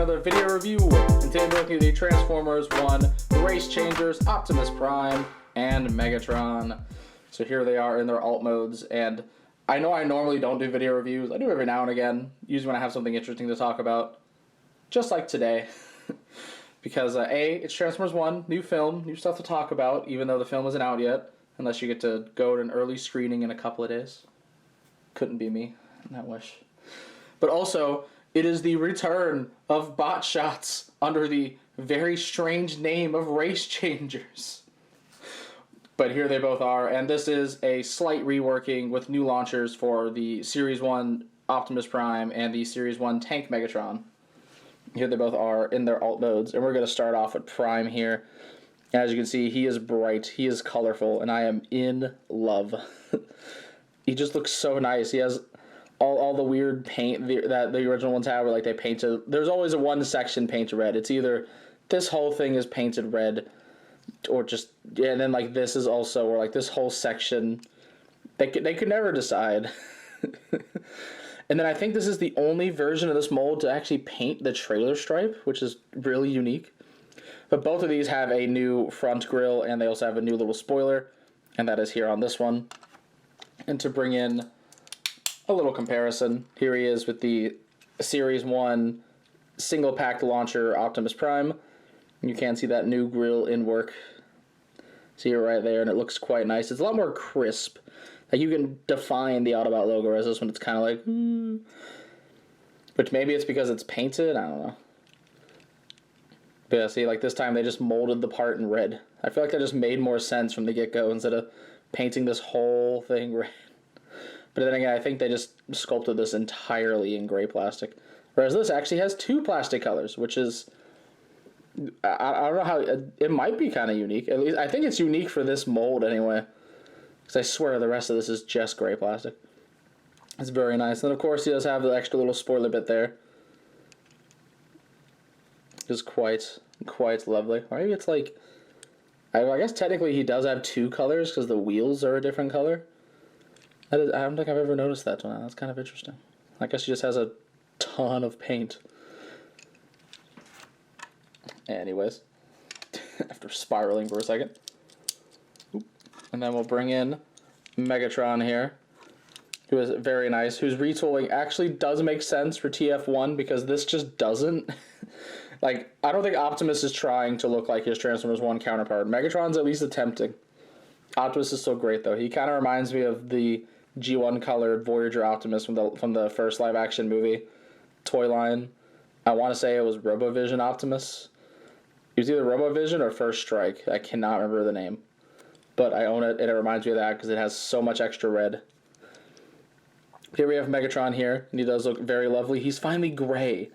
another video review. And today we're looking at the Transformers 1 Race Changers, Optimus Prime, and Megatron. So here they are in their alt modes, and I know I normally don't do video reviews. I do every now and again, usually when I have something interesting to talk about, just like today. Because A, it's Transformers 1, new film, new stuff to talk about, even though the film isn't out yet, unless you get to go to an early screening in a couple of days. Couldn't be me, I wish. But also, it is the return of bot shots under the very strange name of Race Changers. But here they both are, and this is a slight reworking with new launchers for the Series 1 Optimus Prime and the Series 1 Tank Megatron. Here they both are in their alt modes, and we're going to start off with Prime here. As you can see, he is bright, he is colorful, and I am in love. He just looks so nice. He has all the weird paint that the original ones have, where like they painted. There's always a one section painted red. It's either this whole thing is painted red, or just and then like this is also, or like this whole section. They could never decide. And then I think this is the only version of this mold to actually paint the trailer stripe, which is really unique. But both of these have a new front grille, and they also have a new little spoiler, and that is here on this one. And to bring in a little comparison, here he is with the Series 1 single pack launcher Optimus Prime. You can see that new grille in work. See it right there, and it looks quite nice. It's a lot more crisp. Like you can define the Autobot logo, whereas this one it's kind of like, Which maybe it's because it's painted, I don't know. But yeah, see, like this time they just molded the part in red. I feel like that just made more sense from the get-go instead of painting this whole thing red. But then again, I think they just sculpted this entirely in gray plastic. Whereas this actually has two plastic colors, which is, I don't know how, it might be kind of unique. At least I think it's unique for this mold anyway. Because I swear the rest of this is just gray plastic. It's very nice. And of course he does have the extra little spoiler bit there. It's quite lovely. Or maybe it's like, I guess technically he does have two colors because the wheels are a different color. I don't think I've ever noticed that one. That's kind of interesting. I guess he just has a ton of paint. Anyways, after spiraling for a second. And then we'll bring in Megatron here, who is very nice, whose retooling actually does make sense for TF1 because this just doesn't. Like, I don't think Optimus is trying to look like his Transformers 1 counterpart. Megatron's at least attempting. Optimus is so great, though. He kind of reminds me of the G1 colored Voyager Optimus from the first live-action movie toy line. I want to say it was RoboVision Optimus. It was either RoboVision or First Strike. I cannot remember the name. But I own it, and it reminds me of that because it has so much extra red. Here we have Megatron here, and he does look very lovely. He's finally gray.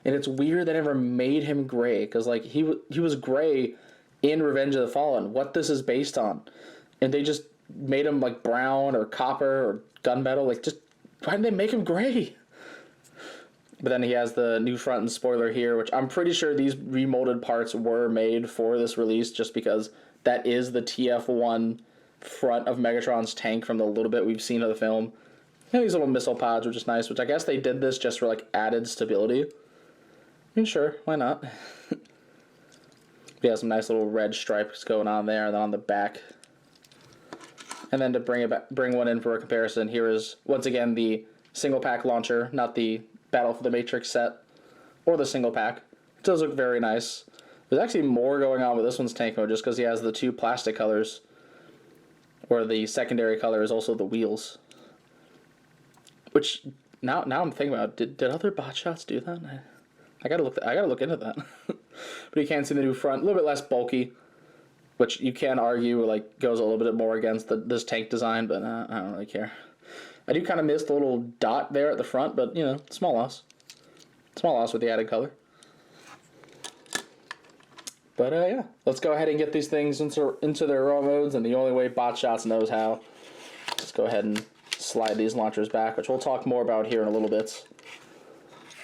And it's weird they never made him gray, because like he was gray in Revenge of the Fallen, what this is based on. And they just made him like brown or copper or gunmetal. Like, just why didn't they make him gray? But then he has the new front and spoiler here, which I'm pretty sure these remolded parts were made for this release, just because that is the TF1 front of Megatron's tank from the little bit we've seen of the film. And these little missile pods, which is nice, which I guess they did this just for like added stability. I mean, sure, why not? We have some nice little red stripes going on there, and then on the back. And then to bring one in for a comparison, here is once again the single pack launcher, not the Battle for the Matrix set, or the single pack. It does look very nice. There's actually more going on with this one's tank mode, just because he has the two plastic colors, where the secondary color is also the wheels. Which now I'm thinking about, did other bot shots do that? I gotta look into that. But you can see the new front, a little bit less bulky, which you can argue like goes a little bit more against this tank design, but I don't really care. I do kind of miss the little dot there at the front, but you know, small loss. Small loss with the added color. But yeah, let's go ahead and get these things into their raw modes, and the only way bot shots knows how. Let's go ahead and slide these launchers back, which we'll talk more about here in a little bit.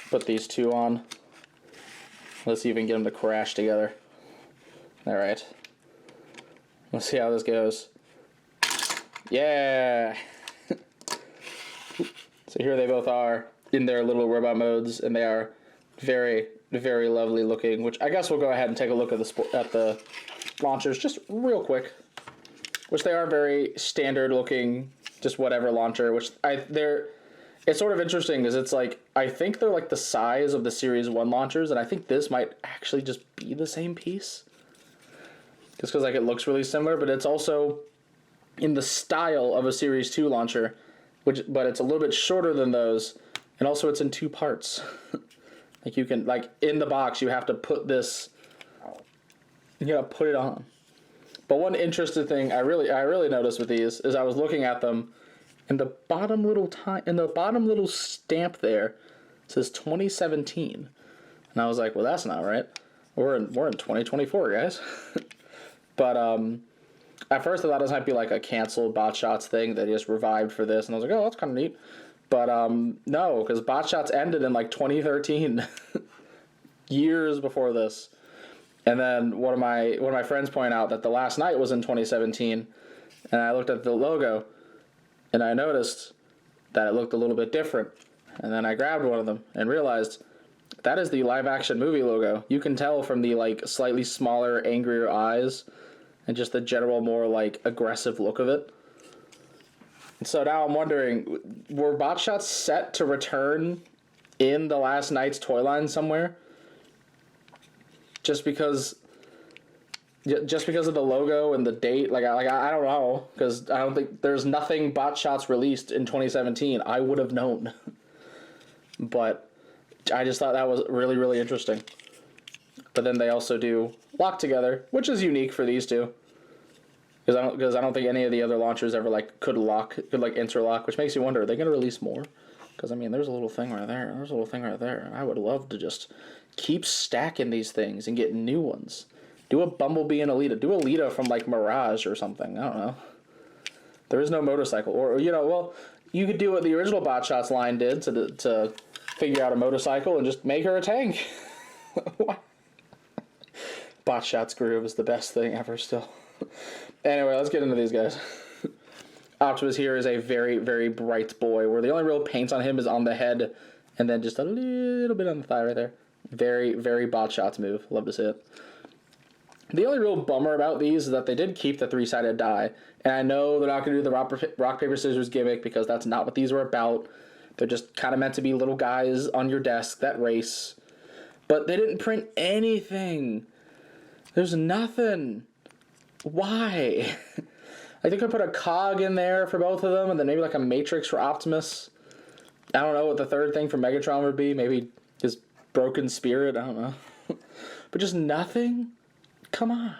Put these two on. Let's see if we can get them to crash together. Alright. Let's see how this goes. Yeah! So here they both are in their little robot modes, and they are Very, very lovely looking, which I guess we'll go ahead and take a look at the launchers just real quick, which they are very standard looking, just whatever launcher, which it's sort of interesting because it's like, I think they're like the size of the Series 1 launchers, and I think this might actually just be the same piece. Just because like it looks really similar, but it's also in the style of a Series 2 launcher, but it's a little bit shorter than those, and also it's in 2 parts. Like you can, like in the box, you have to put this, you gotta put it on. But one interesting thing I really noticed with these is I was looking at them, and the bottom little stamp there says 2017, and I was like, well, that's not right. We're in 2024, guys. But at first I thought this might be like a canceled Bot Shots thing that just revived for this, and I was like, oh, that's kind of neat. But no, because Bot Shots ended in like 2013, years before this. And then one of my friends pointed out that The Last Night was in 2017, and I looked at the logo, and I noticed that it looked a little bit different. And then I grabbed one of them and realized that is the live-action movie logo. You can tell from the like slightly smaller, angrier eyes, and just the general more like aggressive look of it. So now I'm wondering, were Bot Shots set to return in The Last Night's toy line somewhere? Just because of the logo and the date? Like I don't know, because I don't think there's nothing Bot Shots released in 2017. I would have known. But I just thought that was really, really interesting. But then they also do lock together, which is unique for these two. Because I don't think any of the other launchers ever could interlock, which makes you wonder, are they going to release more? Because I mean, there's a little thing right there. There's a little thing right there. I would love to just keep stacking these things and get new ones. Do a Bumblebee and Alita. Do Alita from like Mirage or something. I don't know. There is no motorcycle, or well, you could do what the original Bot Shots line did to figure out a motorcycle and just make her a tank. Bot Shots Groove is the best thing ever still. Anyway, let's get into these guys. Optimus here is a very, very bright boy, where the only real paint on him is on the head, and then just a little bit on the thigh right there. Very, very Bot Shots move. Love to see it. The only real bummer about these is that they did keep the 3-sided die, and I know they're not going to do the rock, paper, scissors gimmick, because that's not what these were about. They're just kind of meant to be little guys on your desk that race. But they didn't print anything. There's nothing. Why? I think I put a cog in there for both of them, and then maybe like a matrix for Optimus. I don't know what the third thing for Megatron would be. Maybe his broken spirit. I don't know. But just nothing? Come on.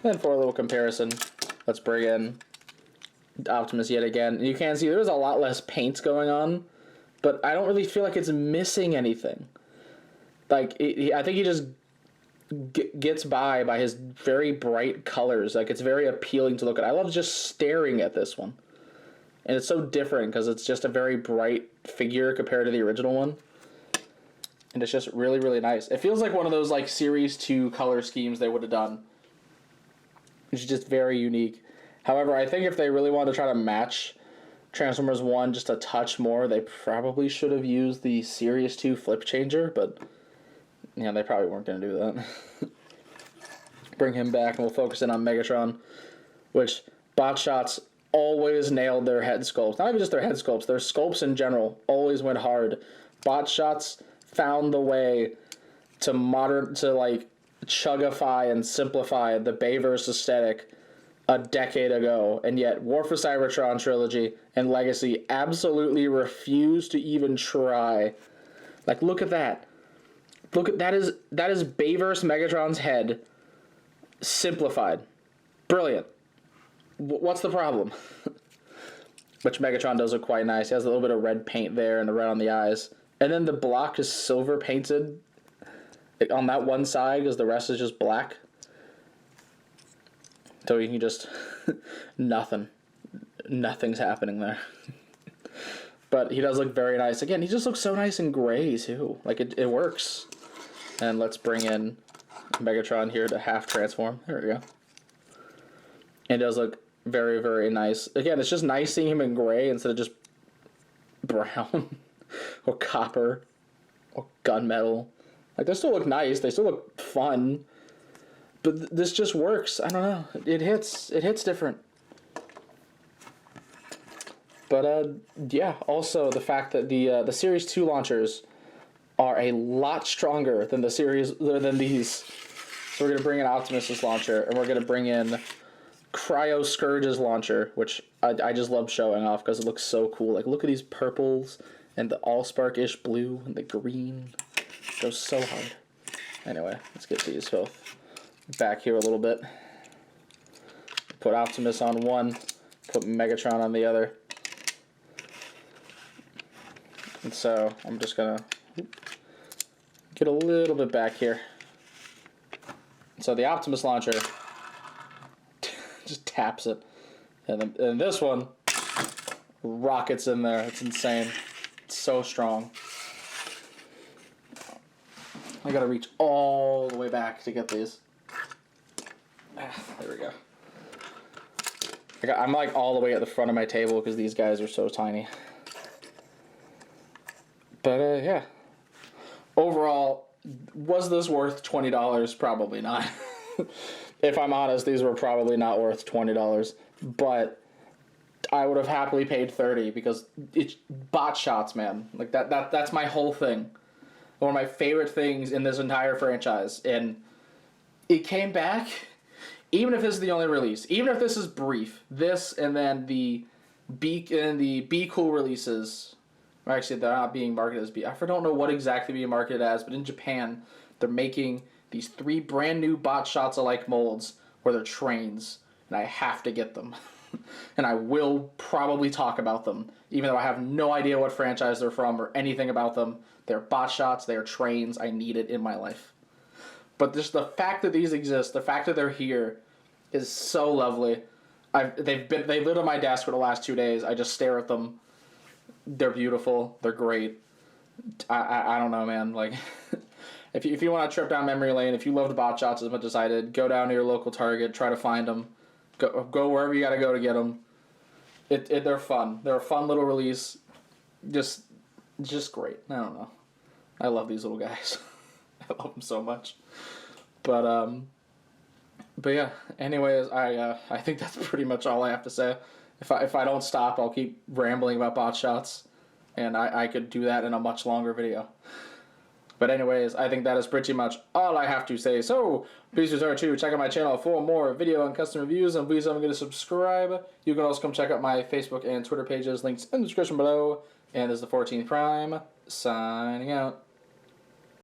Then for a little comparison, let's bring in Optimus yet again. And you can see there's a lot less paint going on, but I don't really feel like it's missing anything. Like, I think he just gets by his very bright colors. Like, it's very appealing to look at. I love just staring at this one. And it's so different because it's just a very bright figure compared to the original one. And it's just really, really nice. It feels like one of those like Series 2 color schemes they would have done. It's just very unique. However, I think if they really wanted to try to match Transformers 1 just a touch more, they probably should have used the Series 2 flip changer, but yeah, they probably weren't going to do that. Bring him back, and we'll focus in on Megatron, which Bot Shots always nailed their head sculpts. Not even just their head sculpts, their sculpts in general always went hard. Bot Shots found the way to chugify and simplify the Bayverse aesthetic a decade ago, and yet War for Cybertron trilogy and Legacy absolutely refused to even try. Like, look at that. Look at that is Bayverse Megatron's head simplified. Brilliant. What's the problem? Which Megatron does look quite nice. He has a little bit of red paint there and the red on the eyes. And then the block is silver painted on that one side because the rest is just black. So you can just nothing's happening there. But he does look very nice. Again, he just looks so nice in gray too. Like it works. And let's bring in Megatron here to half transform. There we go. And it does look very, very nice. Again, it's just nice seeing him in gray instead of just brown or copper gunmetal. Like, they still look nice. They still look fun. But this just works. I don't know. It hits different. But, yeah, also the fact that the Series 2 launchers are a lot stronger than these. So we're going to bring in Optimus's launcher, and we're going to bring in Cryo Scourge's launcher, which I just love showing off because it looks so cool. Like, look at these purples and the Allspark-ish blue and the green. It goes so hard. Anyway, let's get these both back here a little bit. Put Optimus on one, put Megatron on the other. And so I'm just going to get a little bit back here. So the Optimus launcher just taps it. And this one rockets in there. It's insane. It's so strong. I gotta reach all the way back to get these. There we go. I'm like all the way at the front of my table because these guys are so tiny. But yeah. Overall, was this worth $20? Probably not. If I'm honest, these were probably not worth $20. But I would have happily paid $30 because it's bot shots, man. Like that's my whole thing. One of my favorite things in this entire franchise. And it came back, even if this is the only release, even if this is brief, this and then the Be Cool releases. Or actually, they're not being marketed as I don't know what exactly being marketed as, but in Japan, they're making these 3 brand new bot shots alike molds where they're trains, and I have to get them. And I will probably talk about them, even though I have no idea what franchise they're from or anything about them. They're bot shots, they are trains, I need it in my life. But just the fact that these exist, the fact that they're here, is so lovely. They've lived on my desk for the last 2 days. I just stare at them. They're beautiful. They're great. I don't know, man. Like, if you want to trip down memory lane, if you love the bot shots as much as I did, go down to your local Target, try to find them. Go wherever you got to go to get them. They're fun. They're a fun little release. Just great. I don't know. I love these little guys. I love them so much. But yeah. Anyways, I think that's pretty much all I have to say. If I don't stop, I'll keep rambling about bot shots, and I could do that in a much longer video. But anyways, I think that is pretty much all I have to say. So, please be sure to check out my channel for more video and custom reviews, and please don't forget to subscribe. You can also come check out my Facebook and Twitter pages, links in the description below. And this is the 14th Prime, signing out.